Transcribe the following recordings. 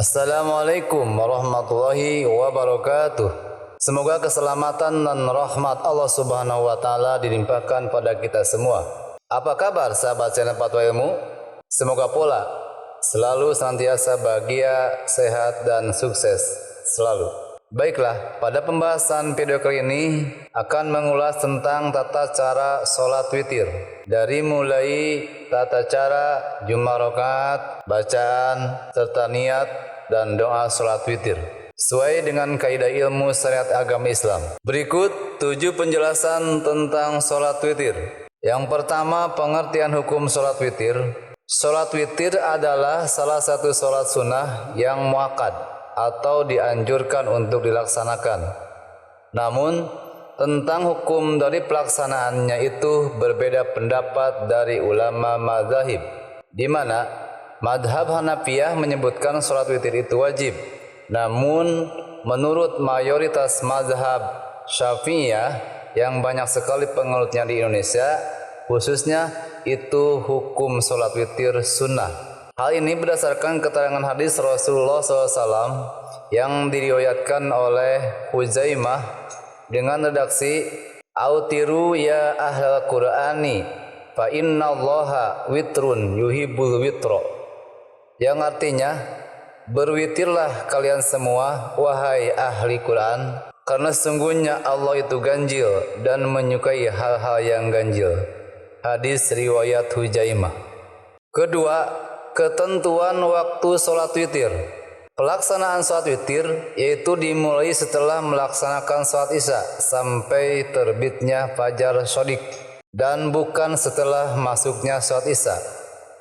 Assalamualaikum warahmatullahi wabarakatuh. Semoga keselamatan dan rahmat Allah Subhanahu wa taala dilimpahkan pada kita semua. Apa kabar sahabat channel Fatwa Ilmu? Semoga pula selalu senantiasa bahagia, sehat dan sukses selalu. Baiklah, pada pembahasan video kali ini akan mengulas tentang tata cara sholat witir. Dari mulai tata cara, jumlah rakaat, bacaan, serta niat dan doa sholat witir sesuai dengan kaidah ilmu syariat agama Islam. Berikut 7 penjelasan tentang sholat witir. Yang pertama, pengertian hukum sholat witir. Sholat witir adalah salah satu sholat sunnah yang muakkad atau dianjurkan untuk dilaksanakan. Namun, tentang hukum dari pelaksanaannya itu berbeda pendapat dari ulama mazhab, di mana madhab Hanafiyah menyebutkan sholat witir itu wajib. Namun, menurut mayoritas mazhab Syafi'iyah yang banyak sekali penganutnya di Indonesia, khususnya itu hukum sholat witir sunnah. Hal ini berdasarkan keterangan hadis Rasulullah SAW yang diriwayatkan oleh Huzaimah dengan redaksi Autiru ya ahlal Qur'ani fa innallaha witrun yuhibbul witro, yang artinya, berwitirlah kalian semua wahai ahli Quran, karena sesungguhnya Allah itu ganjil dan menyukai hal-hal yang ganjil. Hadis riwayat Huzaimah. Kedua, ketentuan waktu sholat witir. Pelaksanaan sholat witir yaitu dimulai setelah melaksanakan sholat isya sampai terbitnya fajar shodiq, dan bukan setelah masuknya sholat isya,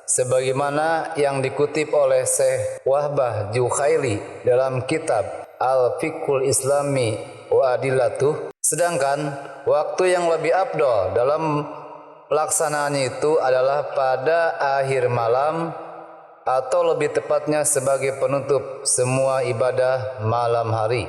sebagaimana yang dikutip oleh Syekh Wahbah Jukhaili dalam kitab Al-Fiqhul Islami wa Adillatuh. Sedangkan waktu yang lebih afdal dalam pelaksanaannya itu adalah pada akhir malam, atau lebih tepatnya sebagai penutup semua ibadah malam hari.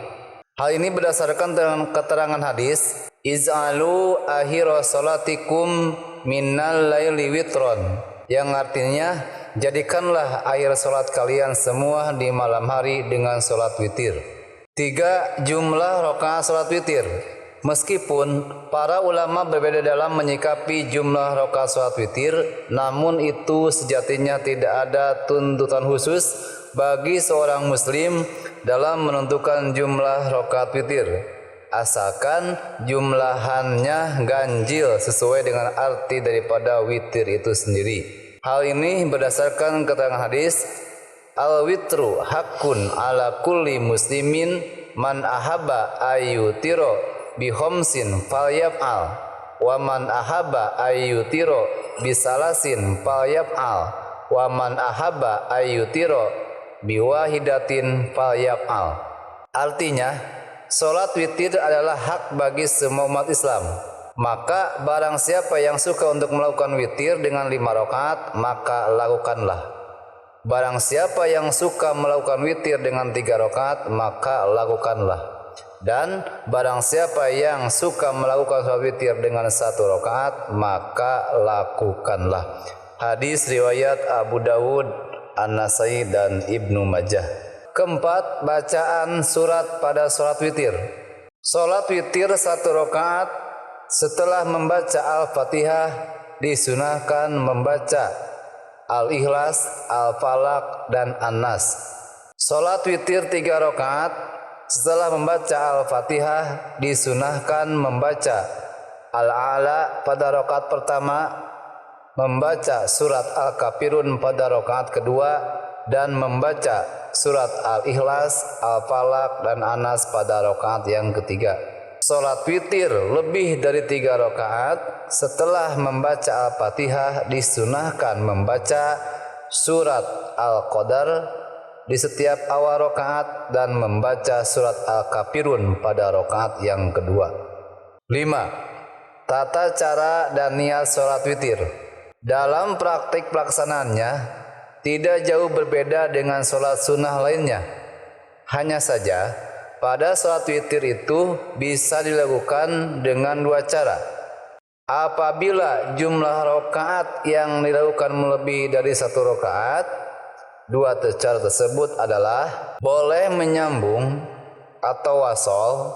Hal ini berdasarkan keterangan hadis Iz'alu akhira salatikum minnal laili witron, yang artinya, jadikanlah akhir salat kalian semua di malam hari dengan salat witir. 3. Jumlah rakaat salat witir. Meskipun para ulama berbeda dalam menyikapi jumlah rakaat salat witir, namun itu sejatinya tidak ada tuntutan khusus bagi seorang muslim dalam menentukan jumlah rakaat witir, asalkan jumlahannya ganjil sesuai dengan arti daripada witir itu sendiri. Hal ini berdasarkan keterangan hadis Al-witru hakun ala kulli muslimin man ahabba ayyutiro bihomsin falyaf'al wa man ahabba ayyutiro bisalasin falyaf'al wa man ahabba ayyutiro biwahidatin falyaf'al. Artinya, sholat witir adalah hak bagi semua umat Islam. Maka barang siapa yang suka untuk melakukan witir dengan 5 rakaat, maka lakukanlah. Barang siapa yang suka melakukan witir dengan 3 rakaat, maka lakukanlah. Dan barang siapa yang suka melakukan sholat witir dengan 1 rakaat, maka lakukanlah. Hadis riwayat Abu Dawud, An-Nasai dan Ibnu Majah. Keempat, bacaan surat pada sholat witir. Sholat witir 1 rakaat setelah membaca Al-Fatihah disunahkan membaca Al-Ikhlas, Al-Falaq dan An-Nas. Sholat witir 3 rakaat setelah membaca Al-Fatihah disunahkan membaca Al-A'la pada rakaat pertama, membaca surat Al-Kafirun pada rakaat kedua, dan membaca surat Al-Ikhlas, Al-Falaq dan An-Nas pada rakaat yang ketiga. Sholat witir lebih dari 3 rakaat setelah membaca Al-Fatihah disunahkan membaca surat Al-Qadar di setiap awal rakaat dan membaca surat Al-Kafirun pada rakaat yang kedua. 5. Tata cara dan niat sholat witir. Dalam praktik pelaksanaannya tidak jauh berbeda dengan sholat sunnah lainnya. Hanya saja pada sholat witir itu bisa dilakukan dengan 2 cara. Apabila jumlah rakaat yang dilakukan melebihi dari 1 rakaat, Dua cara tersebut adalah boleh menyambung atau wasol,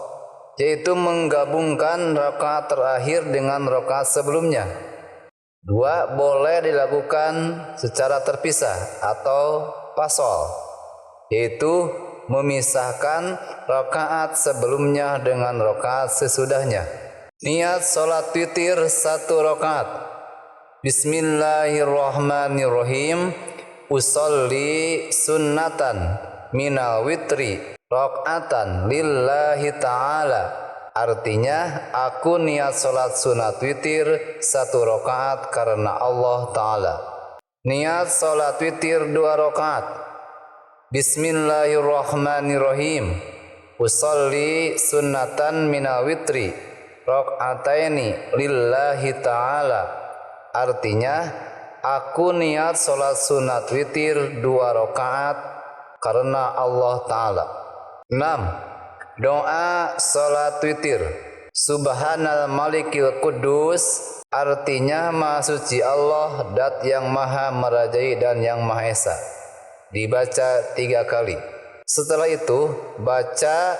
yaitu menggabungkan rakaat terakhir dengan rakaat sebelumnya. Dua, boleh dilakukan secara terpisah atau pasol, yaitu memisahkan rakaat sebelumnya dengan rakaat sesudahnya. Niat salat witir 1 rakaat. Bismillahirrahmanirrahim. Usolli sunnatan minal witri rakaatan lillahi ta'ala. Artinya, aku niat salat sunat witir 1 rakaat karena Allah Ta'ala. Niat salat witir 2 rakaat. Bismillahirrahmanirrahim. Usolli sunnatan minal witri rakaataini lillahi ta'ala. Artinya, aku niat salat sunat witir 2 rakaat karena Allah Ta'ala. 6. Doa salat witir. Subhanal Malikil Kudus, artinya Maha Suci Allah, Dat yang Maha Merajai dan yang Maha Esa. Dibaca 3 kali. Setelah itu baca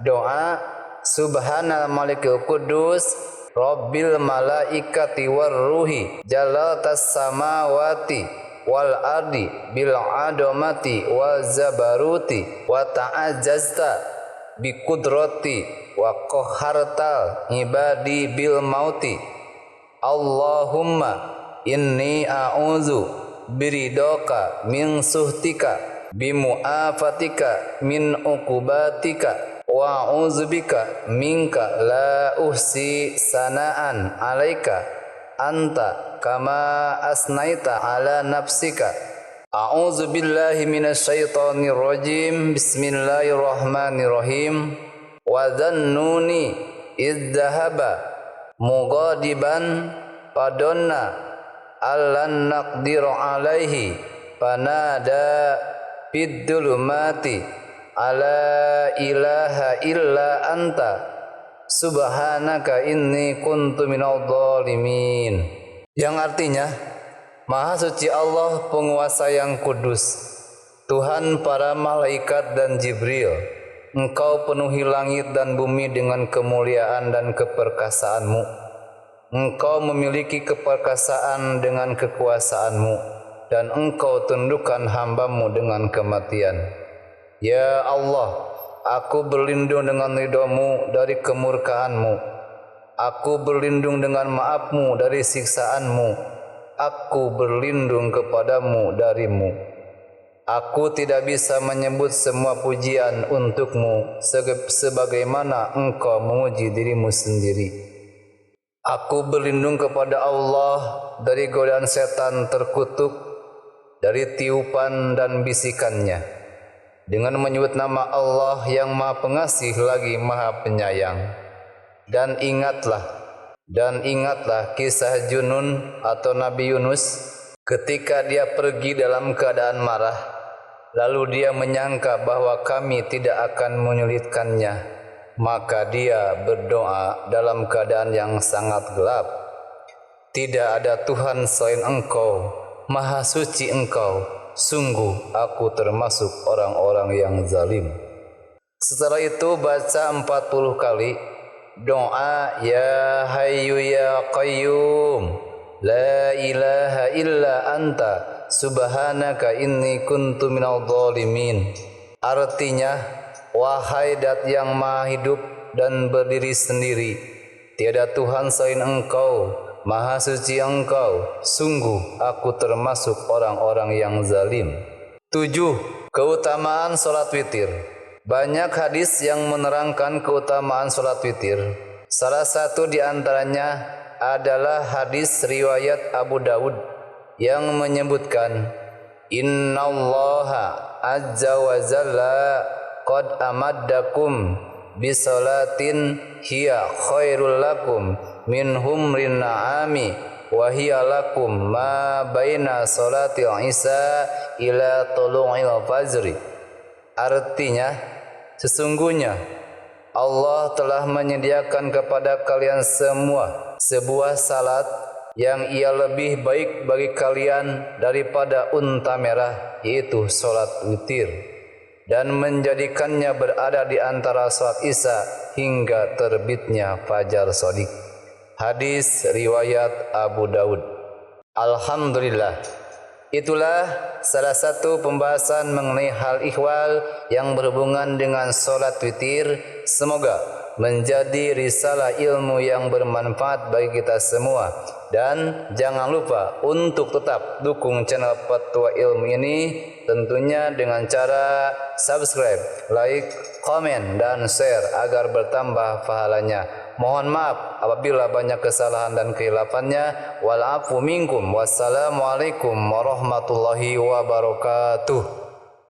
doa Subhanal Malikil Kudus, Rabbil Malaikati war Ruhi, Jalatas Samawati wal Ardi bil Adomati wa Zabaruti wa Ta'ajazta bi kudrati wa qahartal ibadi bil mauti. Allahumma inni a'udzu biridaka min suhtika bimu'afatika min uqubatika wa a'udzubika minka la uhsi sana'an alaika anta kama asnaita ala nafsika. A'udzu billahi minasyaitonir rajim. Bismillahirrahmanirrahim. Wa dhannuni idh dhahaba mughadiban fadonna allan naqdiru alaihi fanada fid dhulumati ala ilaha illa anta subhanaka inni kuntu minadh dhalimin. Yang artinya, Maha Suci Allah, penguasa yang kudus, Tuhan para malaikat dan Jibril, Engkau penuhi langit dan bumi dengan kemuliaan dan keperkasaanmu. Engkau memiliki keperkasaan dengan kekuasaanmu, dan Engkau tundukkan hambamu dengan kematian. Ya Allah, aku berlindung dengan ridho-Mu dari kemurkaanmu. Aku berlindung dengan maaf-Mu dari siksaanmu. Aku berlindung kepadamu darimu. Aku tidak bisa menyebut semua pujian untukmu sebagaimana engkau memuji dirimu sendiri. Aku berlindung kepada Allah dari godaan setan terkutuk, dari tiupan dan bisikannya, dengan menyebut nama Allah yang Maha Pengasih lagi Maha Penyayang. Dan ingatlah kisah Junun atau Nabi Yunus ketika dia pergi dalam keadaan marah, lalu dia menyangka bahwa kami tidak akan menyulitkannya, maka dia berdoa dalam keadaan yang sangat gelap. Tidak ada Tuhan selain Engkau, Maha Suci Engkau, sungguh aku termasuk orang-orang yang zalim. Setelah itu baca 40 kali doa Ya Hayyu Ya Qayyum, La ilaha illa anta subhanaka inni kuntu minadh dhalimin. Artinya, wahai Dat yang Maha Hidup dan berdiri sendiri, tiada Tuhan selain Engkau, Maha Suci Engkau, sungguh aku termasuk orang-orang yang zalim. 7. Keutamaan salat witir. Banyak hadis yang menerangkan keutamaan salat witir. Salah satu di antaranya adalah hadis riwayat Abu Dawud yang menyebutkan, Innallaha azza wa jalla qad amaddakum bisalatin hiya khairul lakum min humrin na'ami wa hiya lakum ma baina salatil isya ila tulu'il fajri. Artinya, sesungguhnya Allah telah menyediakan kepada kalian semua sebuah salat yang ia lebih baik bagi kalian daripada unta merah, yaitu salat witir, dan menjadikannya berada di antara salat isya hingga terbitnya fajar shadiq. Hadis riwayat Abu Daud. Alhamdulillah, itulah salah satu pembahasan mengenai hal ihwal yang berhubungan dengan salat witir. Semoga menjadi risalah ilmu yang bermanfaat bagi kita semua. Dan jangan lupa untuk tetap dukung channel Fatwa Ilmu ini, tentunya dengan cara subscribe, like, komen, dan share agar bertambah pahalanya. Mohon maaf apabila banyak kesalahan dan kehilafannya. Wal afu minkum. Wassalamualaikum warahmatullahi wabarakatuh.